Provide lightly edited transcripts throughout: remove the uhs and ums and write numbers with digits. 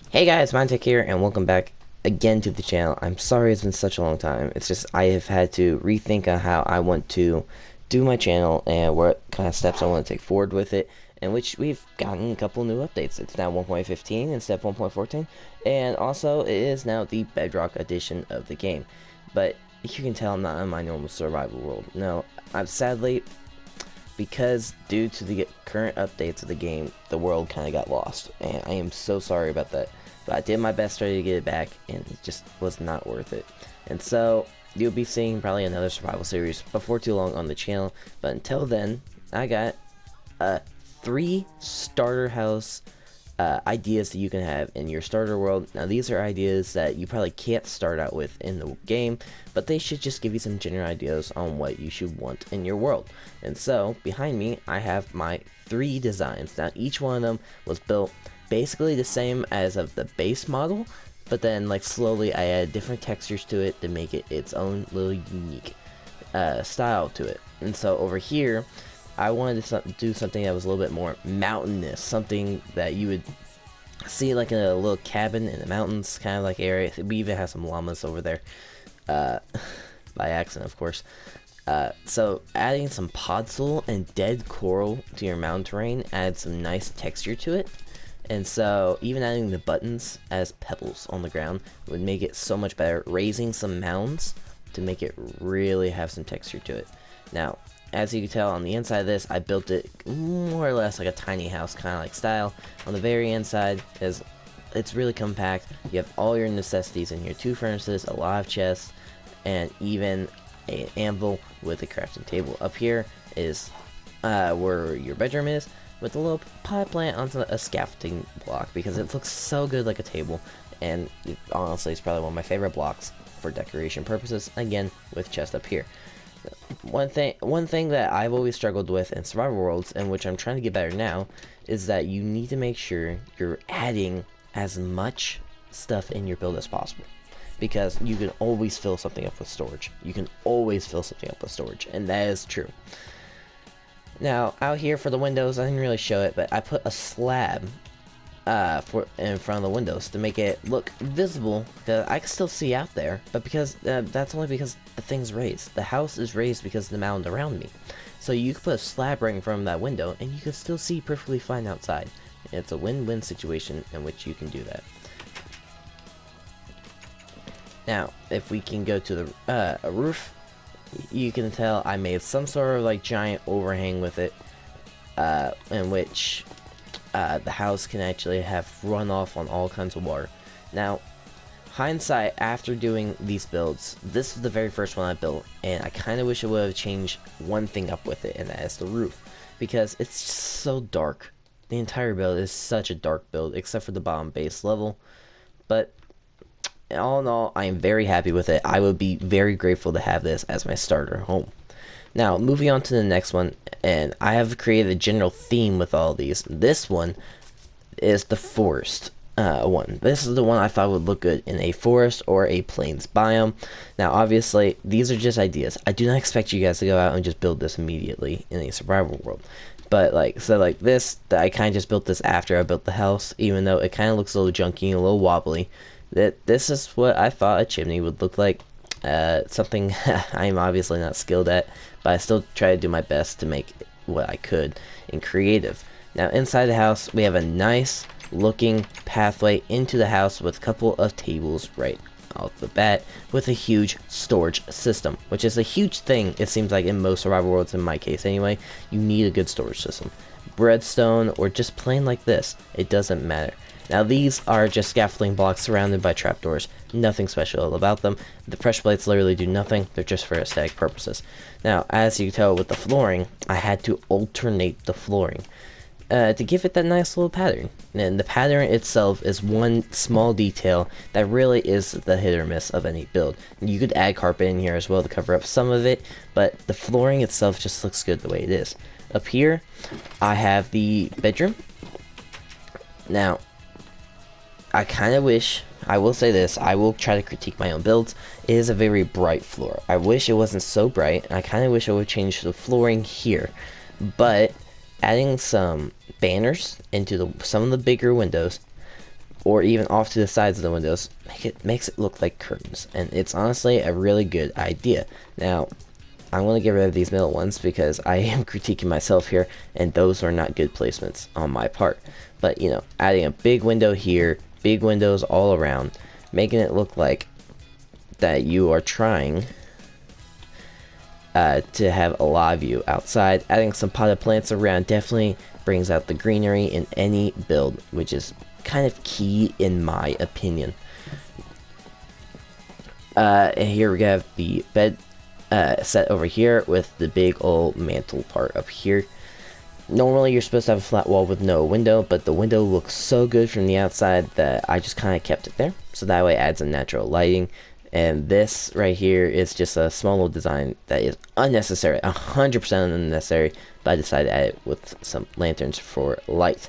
Hey guys, Minetech here, and welcome back again to the channel. I'm sorry it's been such a long time. It's just I have had to rethink on how I want to do my channel and what kind of steps I want to take forward with it, in which we've gotten a couple new updates. It's now 1.15 instead of 1.14, and also it is now the Bedrock edition of the game. But you can tell I'm not in my normal survival world. No, I'm sadly, because due to the current updates of the game, the world kind of got lost, and I am so sorry about that. But I did my best to try to get it back, and it just was not worth it. And so you'll be seeing probably another survival series before too long on the channel. But until then, I got 3 starter house ideas that you can have in your starter world. Now these are ideas that you probably can't start out with in the game, but they should just give you some general ideas on what you should want in your world. And so behind me I have my 3 designs. Now each one of them was built basically the same as of the base model, but then like slowly I added different textures to it to make it its own little unique style to it. And so over here I wanted to do something that was a little bit more mountainous, something that you would see like in a little cabin in the mountains kind of like area. We even have some llamas over there, uh, by accident of course. So adding some podzol and dead coral to your mountain terrain adds some nice texture to it. And so even adding the buttons as pebbles on the ground would make it so much better, raising some mounds to make it really have some texture to it. Now as you can tell on the inside of this, I built it more or less like a tiny house kind of like style. On the very inside is it's really compact. You have all your necessities in here: 2 furnaces, a lot of chests, and even an anvil with a crafting table. Up here is where your bedroom is, with a little pot plant onto a scaffolding block because it looks so good like a table, and honestly it's probably one of my favorite blocks for decoration purposes, again with chest up here. One thing that I've always struggled with in survival worlds, and which I'm trying to get better now, is that you need to make sure you're adding as much stuff in your build as possible, because you can always fill something up with storage. You can always fill something up with storage, and that is true. Now out here for the windows, I didn't really show it, but I put a slab for in front of the windows to make it look visible, that I can still see out there, but because that's only because the thing's raised. The house is raised because of the mound around me, so you can put a slab right in front of that window and you can still see perfectly fine outside. It's a win-win situation in which you can do that. Now if we can go to the a roof, you can tell I made some sort of like giant overhang with it, in which the house can actually have runoff on all kinds of water. Now, hindsight, after doing these builds, this is the very first one I built, and I kind of wish I would have changed one thing up with it, and that is the roof, because it's just so dark. The entire build is such a dark build, except for the bottom base level. But all in all, I am very happy with it. I would be very grateful to have this as my starter home. Now, moving on to the next one, and I have created a general theme with all these. This one is the forest one. This is the one I thought would look good in a forest or a plains biome. Now, obviously, these are just ideas. I do not expect you guys to go out and just build this immediately in a survival world. But like this, I kind of just built this after I built the house, even though it kind of looks a little junky and a little wobbly. This is what I thought a chimney would look like. Something I'm obviously not skilled at, but I still try to do my best to make what I could in creative. Now inside the house we have a nice looking pathway into the house with a couple of tables right off the bat, with a huge storage system, which is a huge thing it seems like in most survival worlds. In my case anyway, you need a good storage system. Redstone or just plain like this, it doesn't matter. Now these are just scaffolding blocks surrounded by trapdoors. Nothing special about them. The pressure plates literally do nothing. They're just for aesthetic purposes. Now, as you can tell with the flooring, I had to alternate the flooring to give it that nice little pattern. And the pattern itself is one small detail that really is the hit or miss of any build. You could add carpet in here as well to cover up some of it, but the flooring itself just looks good the way it is. Up here, I have the bedroom. Now, I kind of wish, I will say this, I will try to critique my own builds. It is a very bright floor. I wish it wasn't so bright. I kind of wish I would change the flooring here. But adding some banners into some of the bigger windows or even off to the sides of the windows, makes it look like curtains, and it's honestly a really good idea. Now, I'm going to get rid of these middle ones because I am critiquing myself here, and those are not good placements on my part. But, you know, adding a big window here, big windows all around, making it look like that you are trying to have a lot of view outside. Adding some potted plants around definitely brings out the greenery in any build, which is kind of key in my opinion. And here we have the bed set over here with the big old mantle part up here. Normally you're supposed to have a flat wall with no window, but the window looks so good from the outside that I just kind of kept it there, so that way it adds some natural lighting. And this right here is just a small little design that is unnecessary, 100% unnecessary, but I decided to add it with some lanterns for light.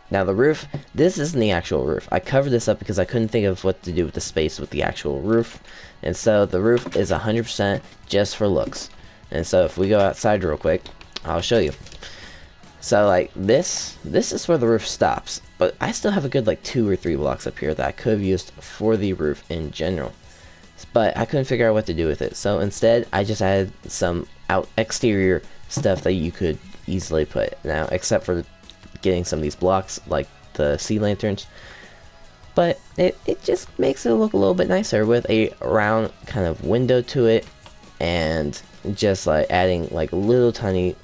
Now the roof, this isn't the actual roof. I covered this up because I couldn't think of what to do with the space with the actual roof. And so the roof is 100% just for looks. And so if we go outside real quick, I'll show you. So like this is where the roof stops. But I still have a good like 2 or 3 blocks up here that I could have used for the roof in general. But I couldn't figure out what to do with it. So instead, I just added some exterior stuff that you could easily put. Now, except for getting some of these blocks, like the sea lanterns. But it just makes it look a little bit nicer with a round kind of window to it. And just like adding like a little tiny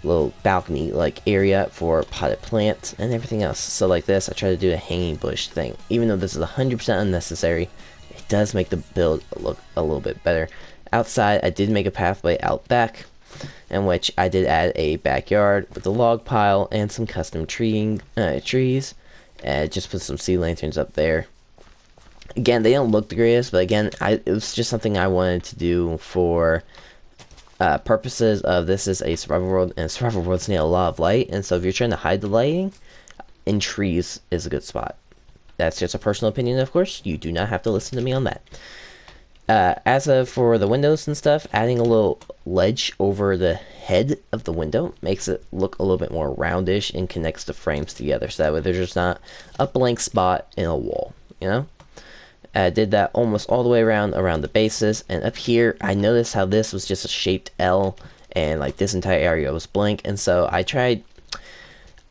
little balcony like area for potted plants and everything else. So like this, I try to do a hanging bush thing. Even though this is 100% unnecessary, it does make the build look a little bit better. Outside, I did make a pathway out back, in which I did add a backyard with a log pile and some custom trees. Just put some sea lanterns up there. Again, they don't look the greatest, but again, it was just something I wanted to do for purposes of this is a survival world, and survival worlds need a lot of light, and so if you're trying to hide the lighting, in trees is a good spot. That's just a personal opinion, of course. You do not have to listen to me on that. As for the windows and stuff, adding a little ledge over the head of the window makes it look a little bit more roundish and connects the frames together, so that way there's just not a blank spot in a wall, you know? I did that almost all the way around the bases, and up here I noticed how this was just a shaped L, and like this entire area was blank, and so I tried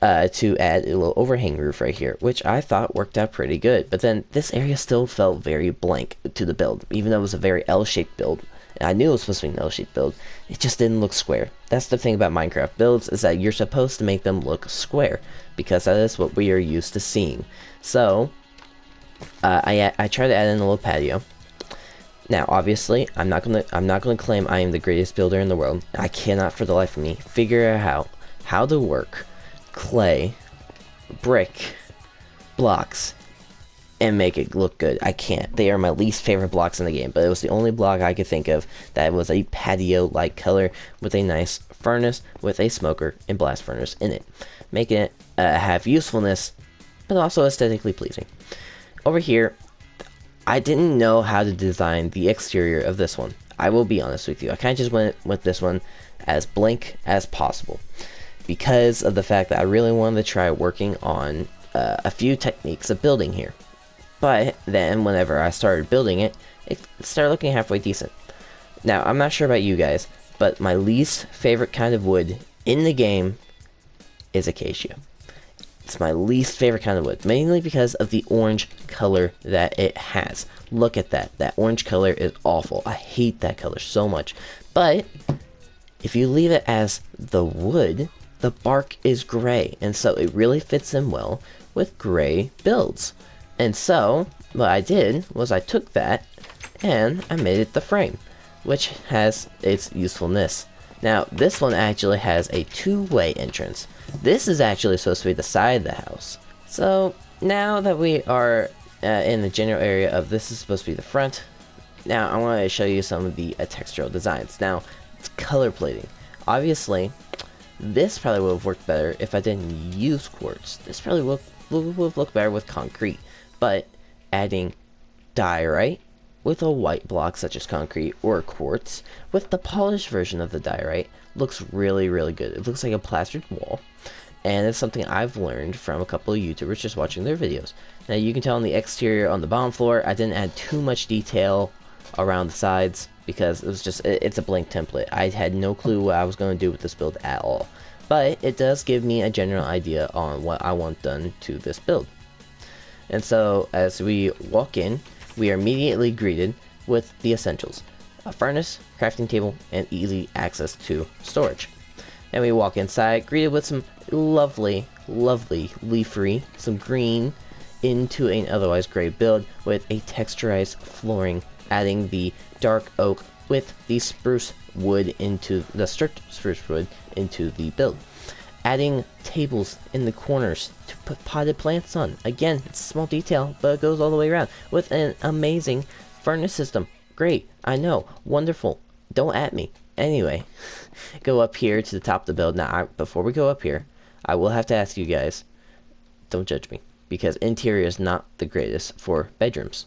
to add a little overhang roof right here, which I thought worked out pretty good. But then this area still felt very blank to the build, even though it was a very L-shaped build. And I knew it was supposed to be an L-shaped build. It just didn't look square. That's the thing about Minecraft builds, is that you're supposed to make them look square, because that is what we are used to seeing. So I tried to add in a little patio. Now, obviously, I'm not gonna claim I am the greatest builder in the world. I cannot, for the life of me, figure out how to work clay, brick, blocks, and make it look good. I can't. They are my least favorite blocks in the game, but it was the only block I could think of that was a patio-like color with a nice furnace with a smoker and blast furnace in it, making it have usefulness, but also aesthetically pleasing. Over here, I didn't know how to design the exterior of this one. I will be honest with you. I kind of just went with this one as blank as possible, because of the fact that I really wanted to try working on a few techniques of building here. But then whenever I started building it, it started looking halfway decent. Now, I'm not sure about you guys, but my least favorite kind of wood in the game is acacia. It's my least favorite kind of wood, mainly because of the orange color that it has. Look at that. That orange color is awful. I hate that color so much. But if you leave it as the wood, the bark is gray, and so it really fits in well with gray builds. And so what I did was I took that and I made it the frame, which has its usefulness. Now, this one actually has a two-way entrance. This is actually supposed to be the side of the house. So now that we are in the general area of this is supposed to be the front, now I want to show you some of the textural designs. Now, it's color plating. Obviously, this probably would have worked better if I didn't use quartz. This probably would have looked better with concrete. But adding diorite with a white block such as concrete or quartz with the polished version of the diorite looks really, really good. It looks like a plastered wall. and it's something I've learned from a couple of YouTubers just watching their videos. Now you can tell on the exterior, on the bottom floor, I didn't add too much detail around the sides because it was just, it's a blank template. I had no clue what I was going to do with this build at all. But it does give me a general idea on what I want done to this build. And so as we walk in, we are immediately greeted with the essentials: a furnace, crafting table, and easy access to storage. And we walk inside, greeted with some lovely leafery, some green into an otherwise gray build with a texturized flooring, adding the dark oak with the spruce wood into the stripped spruce wood into the build. Adding tables in the corners to put potted plants on. Again, it's a small detail, but it goes all the way around. With an amazing furnace system. Great, I know, wonderful. Don't at me. Anyway, go up here to the top of the build. Now, before we go up here, I will have to ask you guys, don't judge me, because interior is not the greatest for bedrooms.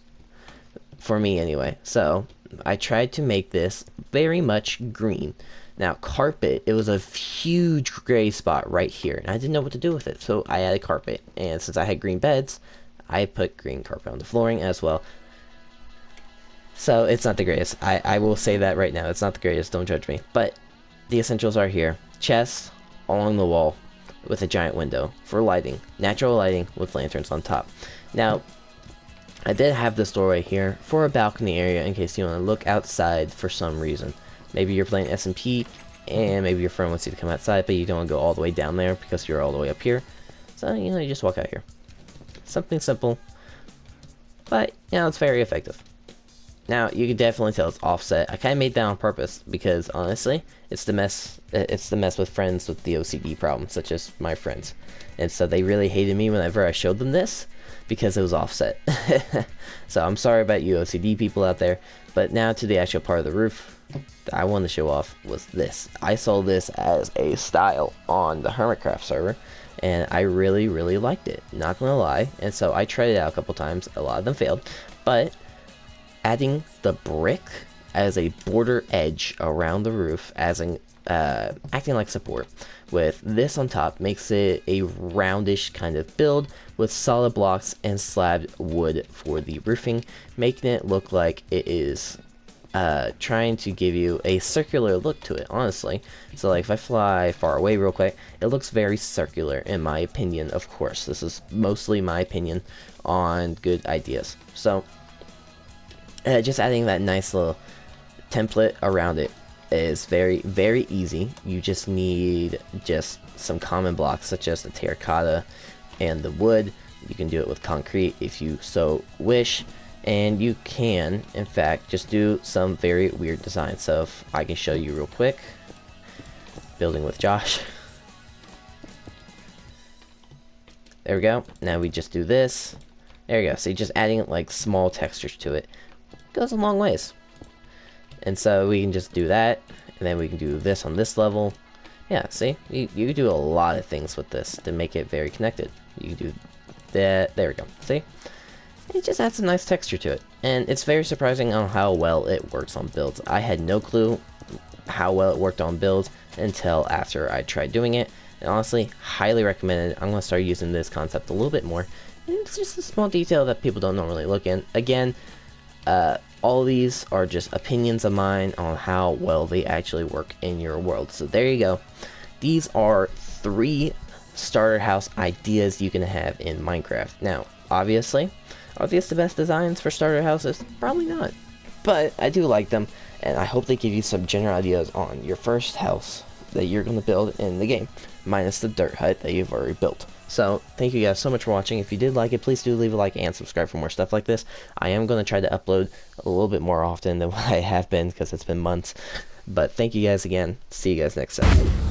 For me, anyway. So, I tried to make this very much green. Now, carpet, it was a huge gray spot right here, and I didn't know what to do with it, so I added carpet. And since I had green beds, I put green carpet on the flooring as well. So, it's not the greatest. I will say that right now. It's not the greatest, don't judge me. But, the essentials are here. Chest along the wall with a giant window for lighting. Natural lighting with lanterns on top. Now, I did have this door right here for a balcony area in case you want to look outside for some reason. Maybe you're playing SMP, and maybe your friend wants you to come outside, but you don't want to go all the way down there because you're all the way up here. So, you know, you just walk out here. Something simple, but, you know, it's very effective. Now, you can definitely tell it's offset. I kind of made that on purpose because, honestly, it's the mess with friends with the OCD problem, such as my friends. And so they really hated me whenever I showed them this because it was offset. So I'm sorry about you OCD people out there, but now to the actual part of the roof that I wanted to show off was this. I saw this as a style on the Hermitcraft server, and I really liked it, not gonna lie. And so I tried it out a couple times. A lot of them failed, but adding the brick as a border edge around the roof, as an acting like support, with this on top makes it a roundish kind of build with solid blocks and slabbed wood for the roofing, making it look like it is trying to give you a circular look to it, honestly. So like if I fly far away real quick, it looks very circular in my opinion. Of course, this is mostly my opinion on good ideas. So just adding that nice little template around it is very easy. You just need just some common blocks such as the terracotta and the wood. You can do it with concrete if you so wish, and you can in fact just do some very weird designs. So if I can show you real quick, building with Josh. There we go. Now we just do this. There you go. So you're just adding like small textures to it. Goes a long ways. And so we can just do that, and then we can do this on this level. Yeah, see? You can do a lot of things with this to make it very connected. You can do that. There we go. See? It just adds some nice texture to it. And it's very surprising on how well it works on builds. I had no clue how well it worked on builds until after I tried doing it. And honestly, highly recommended. I'm going to start using this concept a little bit more. And it's just a small detail that people don't normally look in. Again, all these are just opinions of mine on how well they actually work in your world. So there you go. These are 3 starter house ideas you can have in Minecraft. Now, obviously, are these the best designs for starter houses? Probably not. But I do like them, and I hope they give you some general ideas on your first house that you're going to build in the game, minus the dirt hut that you've already built. So, thank you guys so much for watching. If you did like it, please do leave a like and subscribe for more stuff like this. I am going to try to upload a little bit more often than what I have been, because it's been months. But thank you guys again. See you guys next time.